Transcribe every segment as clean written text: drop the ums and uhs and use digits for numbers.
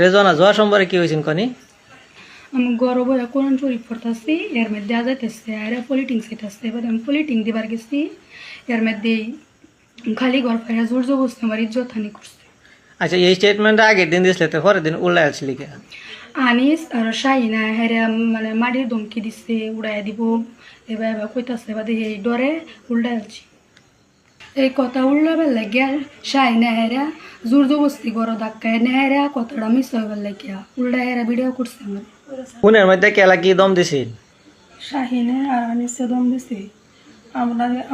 রেজনা যাওয়ার সোমবারে কি হয়েছেন কনি? আমি গর্ব কোরআন শরীফ পড়তেছি, এর মধ্যে যাইতেছে আর পলিটিং সেটাচ্ছে। এবার আমি পলিটিং দিবার গেছি, এর মধ্যে খালি ঘর পাইয়া জোর জবস্তি আমার ইজ্জত হানি করছে। আচ্ছা, এই স্টেটমেন্টটা আগের দিন দিয়েছিল, তো পরের দিন উল্লাই আসলি কে? আনিস আর শাহিনা হেরা মানে মাটির ধমকি দিচ্ছে, উড়াই দিব। এবার এবার কইতাছে, এবার এই ডরে উল্টাই আলছি। এই কথা উল্লাবার লাগিয়া শাহিনা হেরা জোর জবস্তি গড় ধাক্কায় নেহেরা কথাটা মিস হইবার লাগিয়া উল্টা হেরা ভিডিও করছে আমার। ফোনের মধ্যে কেলা কি দম দিছিল? শাহিনে আর আনিসে দম দিছে।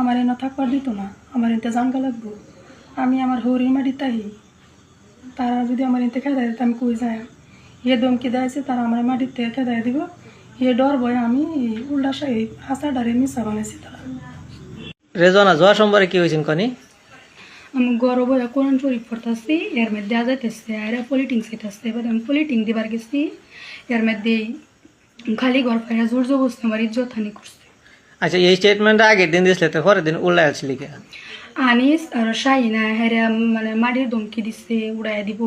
আমার এনে থাকবার দিত না, আমার এতে জানগা লাগবো। আমি আমার হরির মাটি তাই, তারা যদি আমার এতে খেদাই দিত আমি কই যাই। এ দমকি দেয়ছে তারা আমার মাটিতে খেদাই দিব, এ ডর বয় আমি উল্টা হাসাডারে মিশা বানাইছি তারা। রেজনা যাওয়ার সোমবারে কি হয়েছেন কনি? আমি গর্ব কোরআন শরীফ পড়তেছি, এর মধ্যে যাইতেছে আর পলিটিং সেটাচ্ছে। এবার আমি পলিটিং দিবার গেছি, এর মধ্যে খালি ঘর পাইয়া জোর জবস্তি আমার ইজ্জত হানি করছে। আচ্ছা, এই স্টেটমেন্টটা আগের দিন দিয়েছিল, তো পরের দিন উল্লাই আসলি কে? আনিস আর শাহিনা হেরা মানে মাটির ধমকি দিচ্ছে, উড়াই দিব।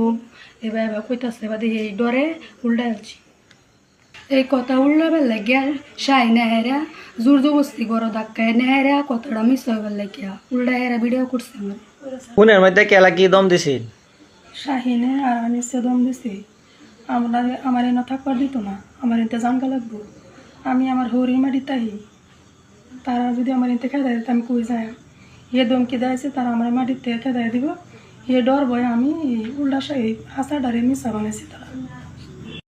এবার এবার কইতাছে, এবার এই ডরে উল্টাই আলছি। এই কথা উল্লাবার লাগিয়া শাহিনা হেরা জোর জবস্তি গড় ধাক্কায় নেহেরা কথাটা মিস হইবার লাগিয়া উল্টা হেরা ভিডিও করছে আমার। ফোনের মধ্যে কেলা কি দম দিছিল? শাহিনে আর আনিসে দম দিছে। আমার এনে থাকবার দিত না, আমার এতে জানগা লাগবো। আমি আমার হরির মাটি তাই, তারা যদি আমার এতে খেদাই দিত আমি কই যাই। এ দমকি দেয়ছে তারা আমার মাটিতে খেদাই দিব, এ ডর বয় আমি উল্টা হাসাডারে মিশা বানাইছি তারা।